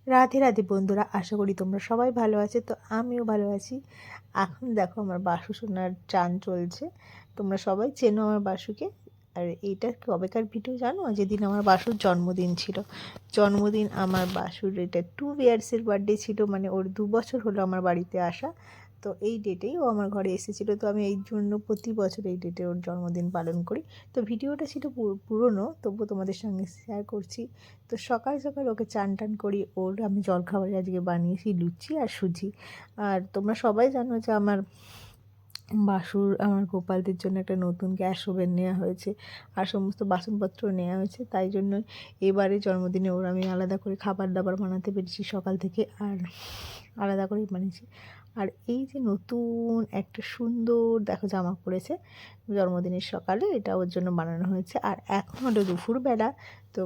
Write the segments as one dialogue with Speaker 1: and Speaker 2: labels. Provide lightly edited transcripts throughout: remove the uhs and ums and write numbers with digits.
Speaker 1: রাধে রাধে বন্ধুরা, আশা করি তোমরা সবাই ভালো আছো। তো আমিও ভালো আছি। এখন দেখো আমার বাসু সোনার চান চলছে। তোমরা সবাই চেনো আমার বাসুকে। আর এইটা কবেকার ভিডিও জানো? যেদিন আমার বাসুর জন্মদিন ছিল। জন্মদিন আমার বাসুর এটা 2 ইয়ার্সের বার্থডে ছিল, মানে ওর 2 বছর হলো আমার বাড়িতে আসা। তো এই ডেটেই ও আমার ঘরে এসেছিলো, তো আমি এই জন্য প্রতি বছর এই ডেটে ওর জন্মদিন পালন করি। তো ভিডিওটা ছিল পুরনো, তবুও তোমাদের সঙ্গে শেয়ার করছি। তো সকাল সকাল ওকে চান টান করি, ওর আমি জলখাবারে আজকে বানিয়েছি লুচি আর সুজি। আর তোমরা সবাই জানো যে আমার আমার গোপালদের জন্য একটা নতুন গ্যাস ওভেন নেওয়া হয়েছে, আর সমস্ত বাসনপত্র নেওয়া হয়েছে। তাই জন্য এবারে জন্মদিনে ওর আমি আলাদা করে খাবার দাবার বানাতে পেরেছি সকাল থেকে, আর আলাদা করেই বানিয়েছি। আর এই যে নতুন একটা সুন্দর দেখো জামা পরেছে জন্মদিনের সকালে, এটা ওর জন্য বানানো হয়েছে। আর এখন হলো দুপুরবেলা। তো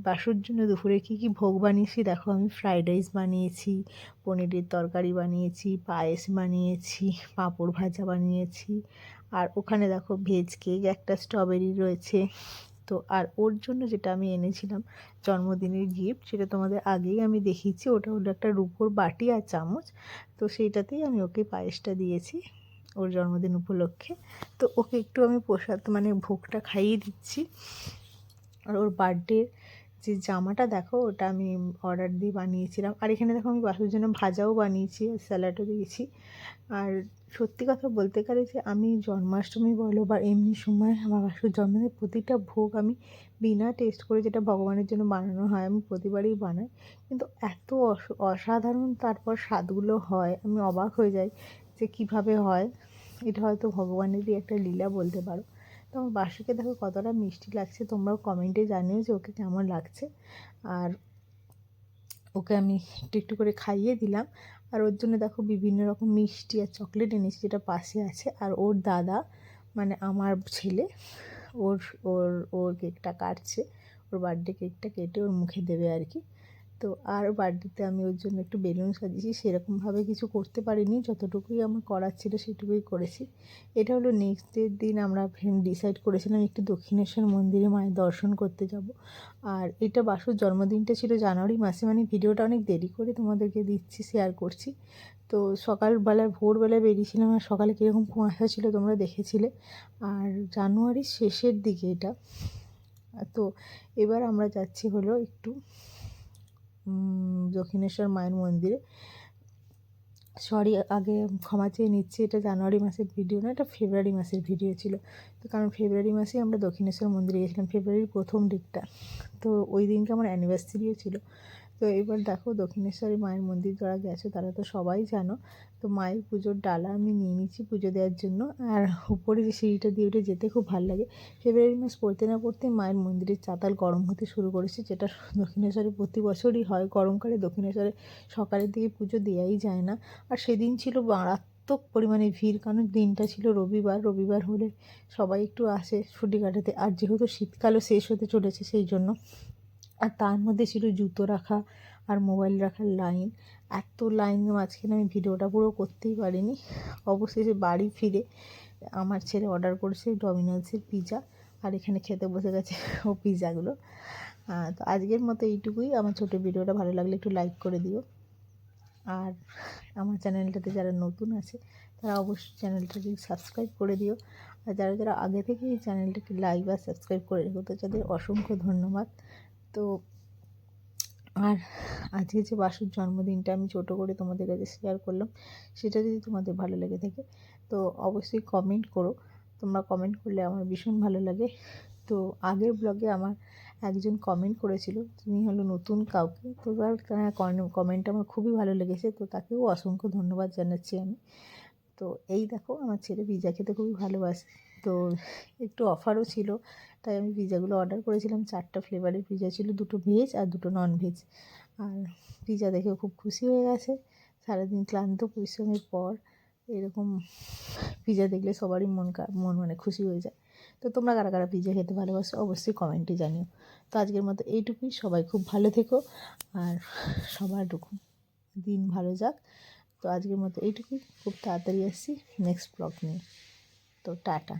Speaker 1: বাসুর জন্য দুপুরে কী কী ভোগ বানিয়েছি দেখো। আমি ফ্রাইড রাইস বানিয়েছি, পনিরের তরকারি বানিয়েছি, পায়েস বানিয়েছি, পাঁপড় ভাজা বানিয়েছি। আর ওখানে দেখো ভেজ কেক, একটা স্ট্রবেরি রয়েছে। তো আর ওর জন্য যেটা আমি এনেছিলাম জন্মদিনের গিফট, সেটা তোমাদের আগেই আমি দেখিয়েছি। ওটা হলো একটা রুপোর বাটি আর চামচ। তো সেইটাতেই আমি ওকে পায়েসটা দিয়েছি ওর জন্মদিন উপলক্ষে। তো ওকে একটু আমি প্রসাদ মানে ভোগটা খাইয়ে দিচ্ছি। আর ওর বার্থডে যে জামাটা দেখো, ওটা আমি অর্ডার দিয়ে বানিয়েছিলাম। আর এখানে দেখো আমি বাসুর জন্য ভাজাও বানিয়েছি, স্যালাডও দিয়েছি। আর সত্যি কথা বলতে গেলে যে আমি জন্মাষ্টমী বলো বা এমনি সময় আমার বাসুর জন্মদিনের প্রতিটা ভোগ আমি বিনা টেস্ট করে, যেটা ভগবানের জন্য বানানো হয়, আমি প্রতিবারই বানাই। কিন্তু এত অসাধারণ তারপর স্বাদগুলো হয়, আমি অবাক হয়ে যাই যে কিভাবে হয়। এটা হয়তো ভগবানেরই একটা লীলা বলতে পারো। তো আমার বাসুকে দেখো কতটা মিষ্টি লাগছে, তোমরাও কমেন্টে জানিও যে ওকে কেমন লাগছে। আর ওকে আমি একটু একটু করে খাইয়ে দিলাম। আর ওর জন্য দেখো বিভিন্ন রকম মিষ্টি আর চকলেট এনেছি, যেটা পাশে আছে। আর ওর দাদা মানে আমার ছেলে ওর ওর ওর কেকটা কাটছে, ওর বার্থডে কেকটা কেটে ওর মুখে দেবে আর কি। তো আর বার্থডেতে আমি ওর জন্য একটু বেলুন সাজিয়েছি, সেরকমভাবে কিছু করতে পারিনি, যতটুকুই আমার করার ছিল সেটুকুই করেছি। এটা হলো নেক্সট ডের দিন আমরা ডিসাইড করেছিলাম একটু দক্ষিণেশ্বর মন্দিরে মায়ের দর্শন করতে যাব। আর এটা বাসুর জন্মদিনটা ছিল জানুয়ারি মাসে, মানে ভিডিওটা অনেক দেরি করে তোমাদেরকে দিচ্ছি, শেয়ার করছি। তো সকালবেলায় ভোরবেলায় বেরিয়েছিলাম, আর সকালে কীরকম কুয়াশা ছিল তোমরা দেখেছিলে। আর জানুয়ারির শেষের দিকে এটা। তো এবার আমরা যাচ্ছি হলো একটু দক্ষিণেশ্বর মায়ের মন্দিরে। সরি, আগে ক্ষমা চেয়ে নিচ্ছি, এটা জানুয়ারি মাসের ভিডিও না, এটা ফেব্রুয়ারি মাসের ভিডিও ছিল। তো কারণ ফেব্রুয়ারি মাসেই আমরা দক্ষিণেশ্বর মন্দিরে গেছিলাম, ফেব্রুয়ারির প্রথম দিকটা। তো ওই দিনকে আমার অ্যানিভার্সারিও ছিল। তো এবার দেখো দক্ষিণেশ্বরী মায়ের মন্দির যারা গেছো তারা তো সবাই জানো। তো মায়ের পুজোর ডালা আমি নিয়ে নিচ্ছি পুজো দেওয়ার জন্য। আর উপরে যে সিঁড়িটা দিয়ে উঠে যেতে খুব ভালো লাগে। ফেব্রুয়ারি মাস পড়তে না পড়তেই মায়ের মন্দিরের চাতাল গরম হতে শুরু করেছে, যেটা দক্ষিণেশ্বরে প্রতি বছরই হয়। গরমকালে দক্ষিণেশ্বরে সকালের দিকে পুজো দেওয়াই যায় না। আর সেদিন ছিল মারাত্মক পরিমাণে ভিড়, কারণ দিনটা ছিল রবিবার। রবিবার হলে সবাই একটু আসে ছুটি কাটাতে, আর যেহেতু শীতকালও শেষ হতে চলেছে সেই জন্য। আর তার মধ্যে ছিল জুতো রাখা আর মোবাইল রাখার লাইন। এত লাইনের মাঝখানে আমি ভিডিওটা পুরো করতেই পারিনি। অবশেষে বাড়ি ফিরে আমার ছেলে অর্ডার করেছে ডমিনোসের পিৎজা, আর এখানে খেতে বসে গেছে ও পিৎজাগুলো। তো আজকের মতো এইটুকুই। আমার ছোটো ভিডিওটা ভালো লাগলে একটু লাইক করে দিও। আর আমার চ্যানেলটাতে যারা নতুন আছে তারা অবশ্যই চ্যানেলটাকে সাবস্ক্রাইব করে দিও। আর যারা যারা আগে থেকে এই চ্যানেলটাকে লাইক বা সাবস্ক্রাইব করে রেখো, তো তাদের অসংখ্য ধন্যবাদ। তো আর আজকে যে বাসুর জন্মদিনটা আমি ছোটো করে তোমাদের কাছে শেয়ার করলাম, সেটা যদি তোমাদের ভালো লেগে থাকে তো অবশ্যই কমেন্ট করো। তোমরা কমেন্ট করলে আমার ভীষণ ভালো লাগে। তো আগের ব্লগে আমার একজন কমেন্ট করেছিল, তুমি হলো নতুন কাউকে, তো তার কমেন্ট আমার খুবই ভালো লেগেছে, তো তাকেও অসংখ্য ধন্যবাদ জানাচ্ছি আমি। তো এই দেখো আমার ছেলে পিৎজা খেতে খুবই ভালোবাসে। তো একটু অফারও ছিল, তাই আমি পিৎজাগুলো অর্ডার করেছিলাম। 4টা ফ্লেভারের পিৎজা ছিল, 2টো ভেজ আর 2টো ননভেজ। আর পিৎজা দেখে খুব খুশি হয়ে গেছে। সারাদিন ক্লান্ত পরিশ্রমের পর এরকম পিৎজা দেখলে সবারই মন মানে খুশি হয়ে যায়। তো তোমরা কারা কারা পিৎজা খেতে ভালোবাসো অবশ্যই কমেন্টে জানিও। তো আজকের মতো এইটুকুই। সবাই খুব ভালো থেকো, আর সবার দিন ভালো যাক। তো আজকের মতো এইটুকুই। খুব তাড়াতাড়ি আসছি নেক্সট ব্লগ নিয়ে। তো টাটা।